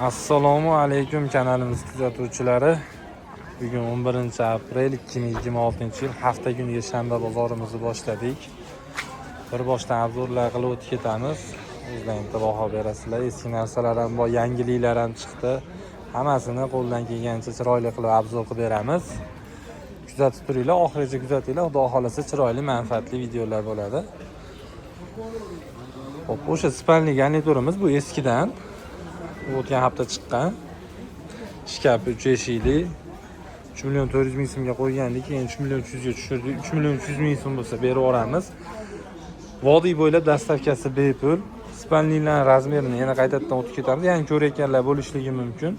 Assalomu alaykum kanalimiz kuzatuvchilari. Bugun 11-aprel 2026-yil hafta kuniga shanba bozorimizni boshladik. Bir boshdan obzorlar qilib o'tib ketamiz. O'zlaringizga baho berasizlar. Eski narsalar ham bor, yangiliklar ham chiqdi. Hammasini qo'ldan kelgancha chiroyli qilib obzor qilib beramiz. Kuzatib turinglar, oxirigacha kuzatinglar. Xudo xolasa chiroyli, manfaatli videolar bo'ladi. Xo'p, o'sha spanli garniturimiz bu eskidan. O'tgan hafta chiqqan. Shkafi 3 eshikli. 3 million 400 ming so'mga qo'ygandik, keyin 3 million 300 ga tushirdik. 3 million 300 ming so'm bo'lsa berib yuboramiz. Vodiy bo'ylab dastavkasi bepul. Spanlilar razmerini yana qaytadan o'tib ketamiz. Ya'ni ko'rayotganlar bo'lishligi mumkin.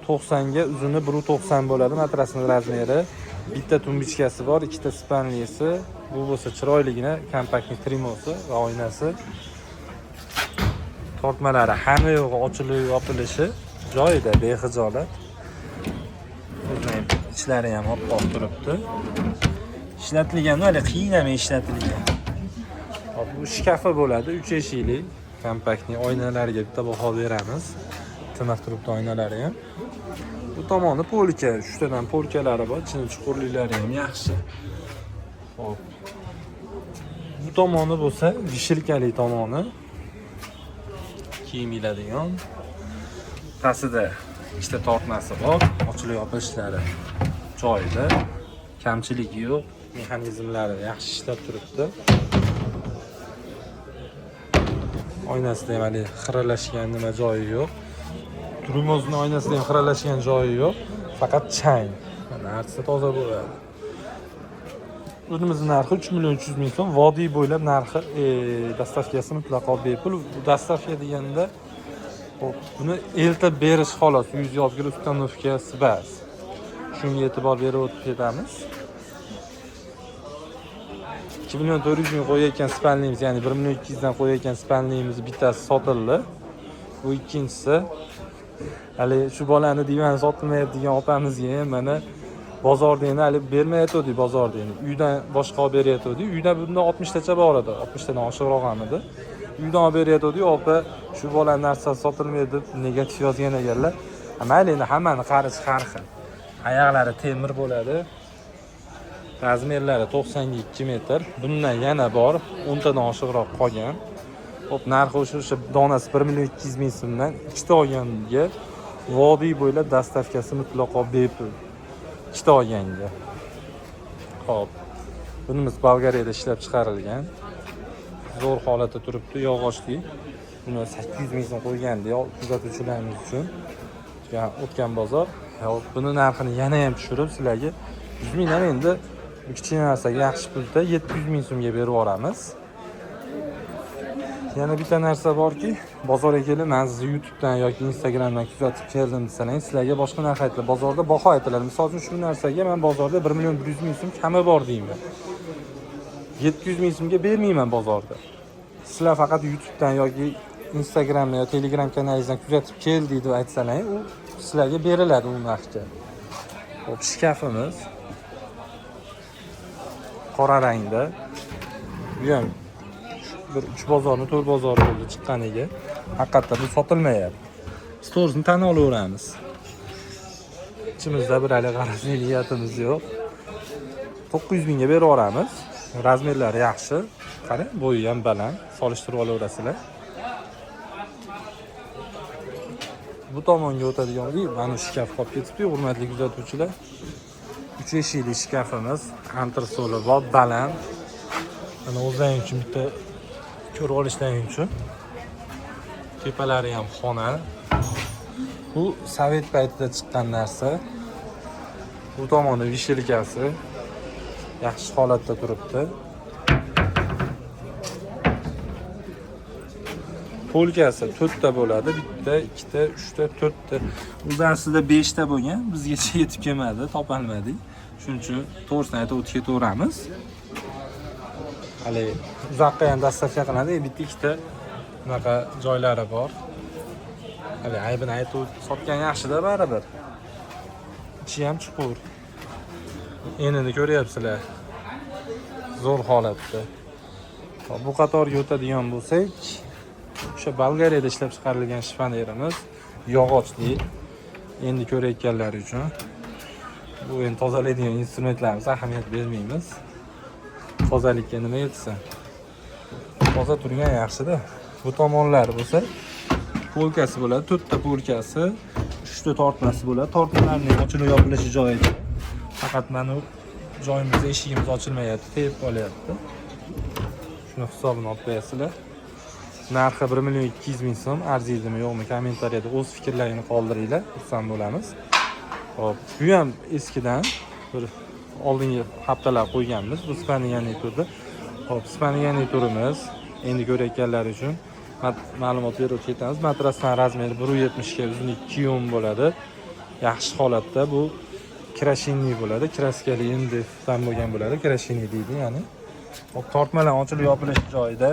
90 ga uzuni 1.90 bo'ladi matrasning razmeri. Bitta tumbichkasi bor, ikkita spanlisi. Bu bo'lsa chiroyligina kompaktli trimosi va oynasi. Tortmalari hamma yo'g'i ochilib yopilishi joyida, bexijolat. İchlari ham oppoq turibdi. Ishlatilgan, hali qiynamay ishlatilgan. Hop, bu shkafi bo'ladi, 3 eshikli, kompaktli oynalariga bitta baho beramiz. Tiniq turibdi oynalari ham. Bu tomoni polka, 3 tadan polkalari bor, ichini chuqurliklari ham yaxshi. Hop. Bu tomoni bo'lsa, vishilkali tomoni. Kiyim iladigan. Pastida ikkita tortmasi bor, ochilib yopilishlari joyida, kamchilik yo'q, mexanizmlari yaxshi ishlab turibdi. Oynasida ham hali xiralashgan nima joyi yo'q. Turmozning oynasida ham xiralashgan joyi yo'q, faqat chang. Mana artsa toza bo'ladi. O'zimizning narxi 3 million 300 ming so'm. Vodiy bo'ylab narxi, dastavkasi mutlaqo bepul. Bu dastavka deganda buni eltib berish xolos, 100 yozgir ustanovkasi bas. Shunga e'tibor berib o'tib ketamiz. 2 million 400 ming qo'yayotgan spanlimiz, ya'ni 1 million 200 dan qo'yayotgan spanlimiz bittasi sotildi. Bu ikkinchisi. Hali shu bolani divan sotilmayapti degan opamizga ham mana bozorda endi hali bermayotdi, bozorda endi. Uydan boshqa olib beryotdi. Uyda bunda 60 tacha bor edi, 60 tadan oshiqroq ham edi. Uydan olib beryotdi, opa shu bolani narsasi sotilmaydi deb negativ yozgan ekanlar. Mayli, endi hammani qarichi har xil. Oyoqlari temir bo'ladi. Razmerlari 92 metr. Bundan yana bor, 10 tadan oshiqroq qolgan. Hop, narxi o'sha donasi 1 million 200 ming so'mdan ikkita olganga vodiy bo'ylab dastavkasi mutlaqo bepul. Ikkita olganga. Hop. Bunimiz Bolgariyada ishlab chiqarilgan. Zo'r holatda turibdi, yog'ochli. Buni 800 ming so'm qo'ygandi, kuzatuvchilarimiz uchun. O'tgan bozor. Hop, buni narxini yana ham tushirib sizlarga 100 mingdan endi kichkina narsaga yaxshi pulda 700 ming so'mga berib yuboramiz. Yana bitta narsa borki, bozorga kelib, men sizni YouTubedan yoki Instagramdan kuzatib keldim desangiz, sizlarga boshqa narx aytiladi. Bozorda baho aytiladi. Misol uchun shu narsaga men bozorda 1 million 100 ming so'm kami bor deyman. 700 ming so'mga bermayman bozorda. Sizlar faqat YouTubedan yoki Instagramdan yoki Telegram kanalingizdan kuzatib keldik deb aytsalaring, u sizlarga beriladi u narxga. Hop, shkafimiz qora rangda. Bu ham bir 3 bozorni 4 bozori bo'ldi chiqqaniga. Haqiqatda bu sotilmayapti. Storesni tan olaveramiz. Ichimizda bir hali qarashni niyatimiz yo'q. 900 mingga berib yuboramiz. Razmerlari yaxshi. Qarang, bo'yi ham baland. Solishtirib olaverasizlar. Bu tomonga o'tadigan mana shkaf qolib ketibdi, hurmatli kuzatuvchilar. 3 eshikli shkafimiz, antresoli bor, baland. Mana o'zlaring uchun bitta ko'rib olishlaring uchun. Tepalari ham xona. Bu sovet paytida chiqqan narsa. Bu tomoni vishilkasi yaxshi holatda turibdi. Polkasi 4 ta bo'ladi, bitta, ikkita, 3 ta, 4 ta. O'zi aslida 5 ta bo'lgan, bizgacha yetib kelmadi, topolmadik. Shuning uchun to'g'risini aytib o'tib ketaveramiz. Hali uzoqqa ham dastavka qiladi, bitta ikkita bunaqa joylari bor. Hali aybini aytib sotgan yaxshi-da baribir. Ichi ham chuqur. Enini ko'ryapsizlar. Zo'r holatda. Bu qatorga o'tadigan bo'lsak, o'sha Bolgariyada ishlab chiqarilgan shifon erimiz yog'ochli. Endi ko'rayotganlar uchun bu endi tozalaydigan instrumentlarimiz ahamiyat bermaymiz. Tozalikka nima yetsa toza turgan yaxshi-da. Bu tomonlari bo'lsa polkasi bo'ladi, 4 ta polkasi, 3 ta tortmasi bo'ladi. Tortmalarning ochilib yopilishi joyida. Faqat mana joyimizda eshigimiz ochilmayapti, tegib qolyapti. Shuni hisobini olib qo'yasizlar. Narxi 1.200.000 so'm. Arziydimi yo'qmi kommentariyada o'z fikrlaringizni qoldiringlar, xursand bo'lamiz. Hop, bu ham eskidan bir oldingi haftalar qo'yganmiz. Bu Spaniya turdi. Hop, Spaniya turimiz endi ko'rayotganlar uchun ma'lumot berib ketamiz. Matrasning razmeri 1.70 ga, uzunligi 2 yum bo'ladi. Yaxshi holatda bu krashinli bo'ladi. Kraskali endi tam bo'lgan bo'ladi. Krashinli deydi, ya'ni. Hop, tortmalar ochilib yopilish joyida.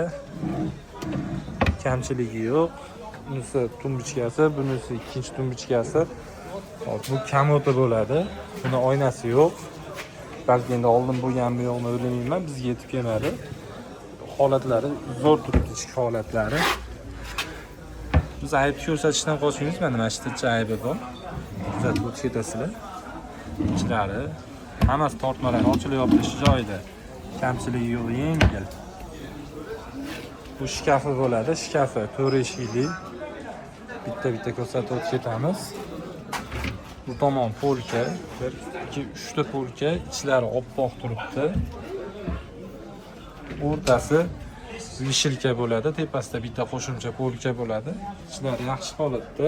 Kamchiligi yo'q. Bunisi tumbichkasi, bunisi ikkinchi tumbichkasi. Hop, bu kamota bo'ladi. Buni oynasi yo'q. Balki endi oldin bo'lganmi yo'qmi bilmayman, bizga yetib kelmadi. Holatlari zo'r turibdi, ichki holatlari. Biz aybni ko'rsatishdan qochmaymiz. Mana shuncha aybi bor. Kuzatib o'tib ketasizlar. Ichlari hammasi tortmalar ochilib yopilish joyida. Kamchiligi yo'q, yengil. Bu shkafi bo'ladi. Shkafi 4 eshikli. Bitta ko'rsatib o'tib ketamiz. Bu tomon polka, 1, 2, 3 ta polka, ichlari oppoq turibdi. O'rtasi vishilka bo'ladi, tepasida bitta qo'shimcha polka bo'ladi. Ichlari yaxshi holatda.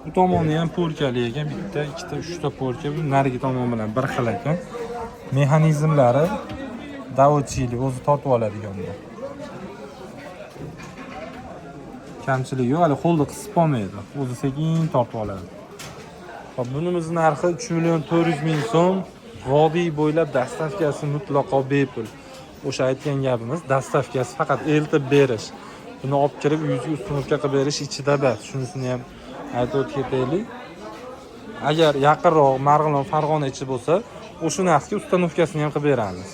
Bu tomoni ham polkali ekan, bitta, ikkita, 3 ta polka. Bu narigi tomon bilan bir xil ekan. Mexanizmlari davodchili, o'zi tortib oladiganlar. Kamchiligi yo'q, hali qo'lda qisib olmaydi. O'zi sekin tortib oladi. Hop, bunimiz narxi 3.400.000 so'm. Vodiy bo'ylab dastavkasi mutlaqo bepul. O'sha aytgan gapimiz, dastavkasi faqat eltib berish. Buni olib kirib uyingizga ustunovka qilib berish ichida bas. Shunisini ham aytib ketaylik. Agar yaqinroq Marg'ilon, Farg'ona ichi bo'lsa, o'sha narxga ustunovkasini ham qilib beramiz.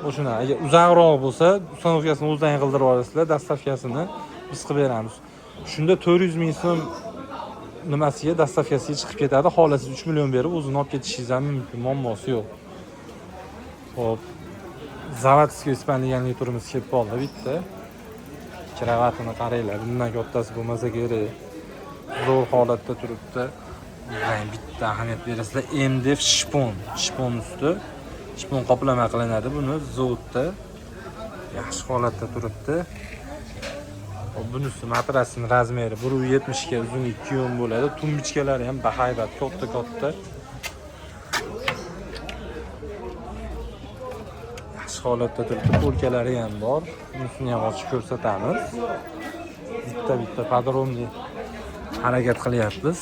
O'shuna, agar uzoqroq bo'lsa, ustunovkasini o'zdan qildirib olasizlar, dastavkasini biz qilib beramiz. Shunda 400.000 so'm nimasiga dastavkasiga chiqib ketadi. Xolasiz 3 million berib o'zini olib ketishingiz ham mumkin, muammosi yo'q. Xo'p. Zavodskiy Ispaniyaning turimiz kelib qoldi bitta. Kravatini qaranglar, bundan kattasi bo'lmasa kerak. Zo'r holatda turibdi. Rang bitta ahamiyat berasizlar. MDF shpon usti. Shpon qoplama qilinadi buni zavodda. Yaxshi holatda turibdi. Bunisi matrasning razmeri 1.70 ga, uzunligi 2 yum bo'ladi. Tumbichkalari ham bahaybat, katta. Yaxshi holatda turibdi. Polkalari ham bor. Bunisini ham ochib ko'rsatamiz. Bitta podrobniy harakat qilyapmiz.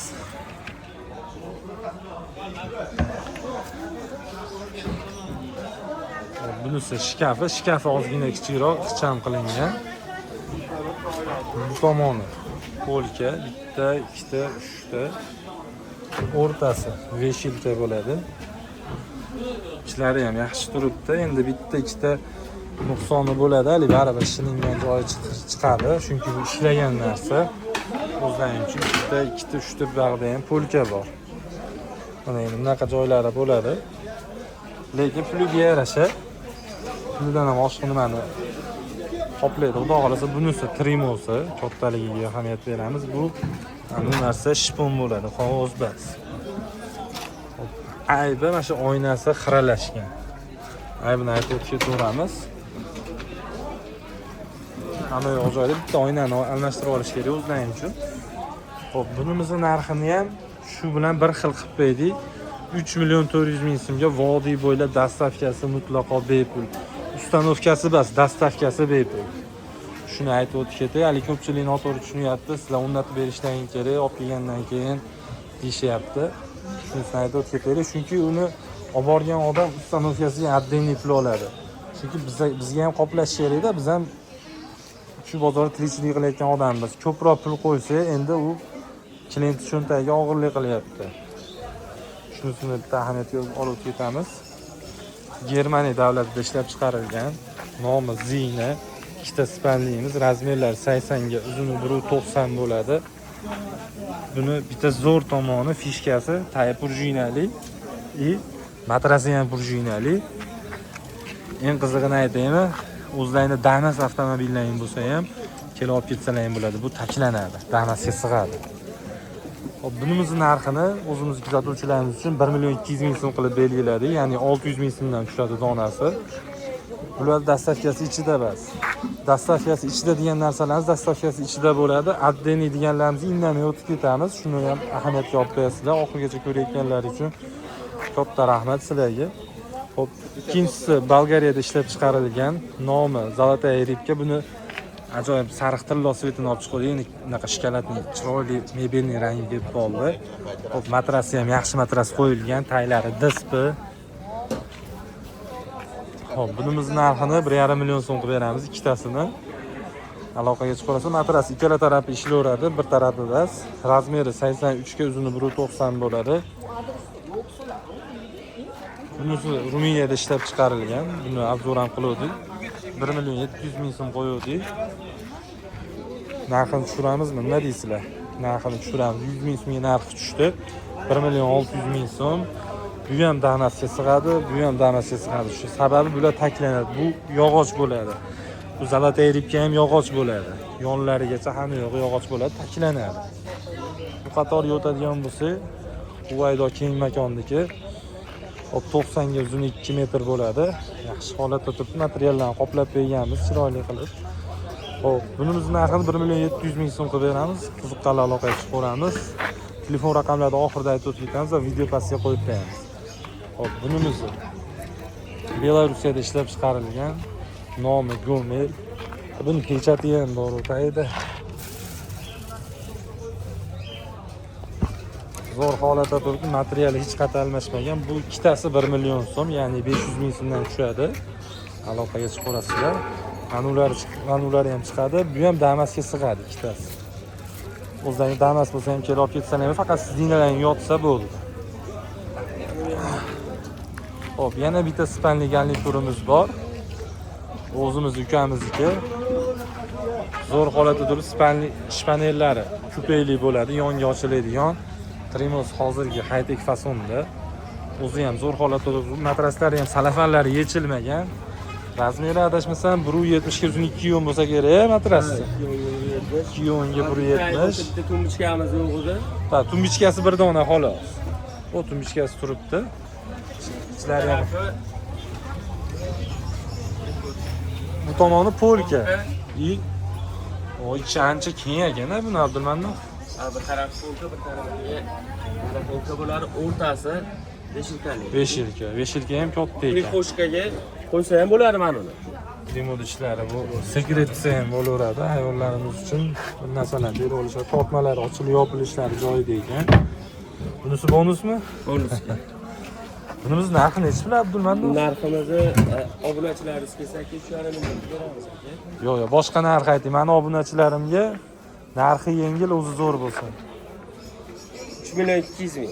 Bunisi shkafi ozgina kichikroq, ixcham qilingan. Bu tomoni polka, bitta, ikkita, 3 ta. O'rtasi veshilka bo'ladi. Ichlari ham yaxshi turibdi. Endi bitta, ikkita nuqsoni bo'ladi, hali baribir ishlangan joyi chiqadi, chunki bu ishlagan narsa. O'zlari uchun bitta, ikkita, 3 ta bag'da ham polka bor. Mana endi bunaqa joylari bo'ladi. Lekin puliga yarasha puldan ham oshiq nimani qoplaydi. Xudo xolasa bunisi trimosi, kattaligiga ahamiyat beramiz. Bu narsa shpon bo'ladi, qog'oz bas. Aybi mana shu oynasi xiralashgan. Aybini aytib ketaveramiz. Hamma yo'q joyda bitta oynani almashtirib olish kerak o'zlaring uchun. Xo'p, bunimizning narxini ham shu bilan bir xil qilib qo'ydik. 3.400.000 so'mga vodiy bo'ylab dastavkasi mutlaqo bepul. Ustanovkasi bas, dastavkasi bepul. Shuni aytib o'tib ketay. Hali ko'pchilik noto'g'ri tushunyapti. Sizlar o'rnatib berishlaring kerak, olib kelgandan keyin deyishyapti. Shuni aytib o'tib ketaylik, chunki uni olib borgan odam ustanovkasiga отдельный pul oladi. Chunki bizga ham qoplash kerak-da, biz ham shu bozorda tirikchilik qilayotgan odammiz. Ko'proq pul qo'ysa, endi u klient cho'ntagiga og'irlik qilyapti. Shunisini bitta ahamiyatga olib ketamiz. Germaniya davlatida ishlab chiqarilgan, nomi Zina, ikkita spanlimiz, razmerlar 80 ga, uzuni 1.90 bo'ladi. Buni bitta zo'r tomoni fishkasi taya prujinali и matrasi ham prujinali. Eng qizig'ini aytaymi, o'zlaringizda Damas avtomobillaring bo'lsa ham kelib olib ketsalaring bo'ladi. Bu taklanadi, Damasga sig'adi. Hop, bunimizning narxini o'zimiz kuzatuvchilarimiz uchun 1.200.000 so'm qilib belgiladik, ya'ni 600.000 so'mdan tushadi donasi. Bular dastavkasi ichida bas. Dastavkasi ichida degan narsalarimiz dastavkasi ichida bo'ladi. Addeni deganlarimizni indamay o'tib ketamiz. Shuni ham ahamiyatga olib qo'yasizlar. Oxirigacha ko'rayotganlar uchun katta rahmat sizlarga. Hop, ikkinchisi Bolgariyada ishlab chiqarilgan nomi Zolotaya ribka. Buni ajoyib sariq tillo svetini olib chiqadi. Ya'ni bunaqa shikolatli, chiroyli mebelning rangiga kelib qoldi. Hop, matrasi ham yaxshi matras qo'yilgan, taylari dispi. Hop, bunimizning narxini 1.5 million so'm qilib beramiz ikkitasini. Aloqaga chiqarsa, matras ikkala tarafi ishlayveradi, bir tarafi bas. Razmeri 83 ga, uzuni 1.90 bo'ladi. Bunisi Ruminiyada ishlab chiqarilgan. Buni obzor ham qildik. 1.700.000 so'm qo'ydik. Narxini tushiramizmi? Nima deysizlar? Narxini tushiramiz. 100.000 so'mga narxi tushdi. 1.600.000 so'm. Bu ham Damasga sig'adi, bu ham Damasga sig'adi. Shu sababi bular taklanadi. Bu yog'och bo'ladi. Bu Zolotaya ribka ham yog'och bo'ladi. Yonlarigacha hamma yo'g'i yog'och bo'ladi, taklanadi. Bu qator yotadigan bo'lsa, Huvaydo keng makonniki. Hop, 90 ga, uzuni 2 metr bo'ladi. Yaxshi holatda turibdi. Materiallarni qoplab qo'yganmiz, chiroyli qilib. Hop, bunimizning narxini 1.700.000 so'm qilib beramiz. Qiziqqanlar aloqaga chiqaramiz. Telefon raqamlarini oxirida aytib o'tamiz va video pastga qo'yib qo'yamiz. Hop, bunimizni Belarusiyada ishlab chiqarilgan nomi Gomel. Buni pechati ham bor o'taydi. Zo'r holatda turibdi, materiali hech qat'iy almashmagan. Bu ikkitasi 1 million so'm, ya'ni 500.000 so'mdan tushadi. Aloqaga chiqarasizlar. Manulari ham chiqadi. Bu ham Damasga sig'adi ikkitasi. O'zlaringiz Damas bo'lsa ham kelib olib ketsangiz, faqat siz dinalaring yotsa bo'ldi. Hop, yana bitta spanli garniturimiz bor. O'zimiz ukamizniki. Zo'r holatda turib, spanli shpanellari kupeyli bo'ladi, yonga ochiladigan. Trimos hozirgi high-tech fasonda. O'zi ham zo'r holatda turib, matraslari ham salafanlari yechilmagan. Razmeri adashmasam 1.70 ga, uzun 2 bo'lsa kerak matrasni. 2 ga 1.70. Bitta tumbichkamiz yo'q o'zi. Ha, tumbichkasi bir dona xolos. O tumbichkasi turibdi. Ichlari ham. Bu tomoni polka. O ichi ancha keng ekan-a buni Abdulmannof. Bir taraf polka, bir tarafiga mana polka bo'ladi, o'rtasi 5 yilkali. 5 yilka. 5 yilka ham katta ekan. Qo'shkaga qo'ysa ham bo'ladi mana uni. Remont ishlari bu sekretsa ham bo'laveradi. Hayvonlarimiz uchun bu narsalar berib olishadi. Tortmalari ochilib yopilishlari joyida ekan. Bunisi bonusmi? Bonusga. Bunimiz narxi nechi bilan Abdulmannof? Narximizni obunachilaringiz kelsa 3.5 million beramiz aka. Yo'q, boshqa narx ayting. Meni obunachilarimga narxi yengil, o'zi zo'r bo'lsin. 3.200.000.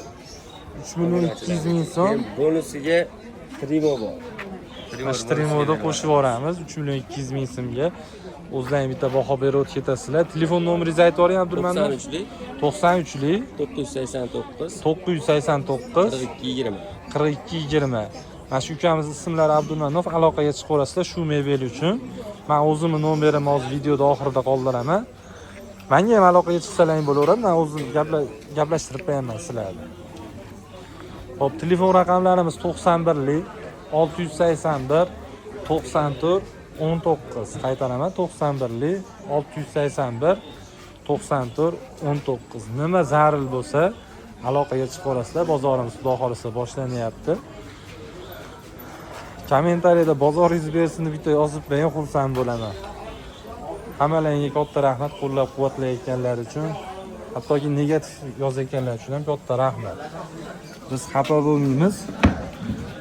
3.200.000 so'm. Bonusiga Trimo bor. Trimoda qo'shib yuboramiz 3.200.000 so'mga. O'zlaring bitta baho berib o'tib ketasizlar. Telefon nomeringizni aytib yuboring Abdulmannof. 93lik 989 989 4220. 4220. Mana shu ukamiz ismlari Abdulmannof, aloqaga chiqarasizlar shu mebel uchun. Men o'zimning nomerimni hozir videoda oxirida qoldiraman. Menga ham aloqaga chiqsalaring bo'laveradi. Men o'zim gaplashtirib qo'yaman sizlarni. Hop, telefon raqamlarimiz 91lik 681 94 19. Qaytaraman, 91lik 681 94 19. Nima zarur bo'lsa aloqaga chiqarasizlar. Bozorimiz xudo xolisa boshlanyapti. Kommentariyada bozoringiz bersin deb bitta yozib qo'ying, xursand bo'laman. Hammalaringga katta rahmat qo'llab-quvvatlayotganlar uchun, hattoki negativ yozayotganlar uchun ham katta rahmat. Biz xafa bo'lmaymiz.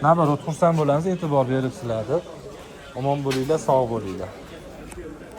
Nabarat xursand bo'lamiz, e'tibor beribsizlar. Omon bo'linglar, sog' bo'linglar.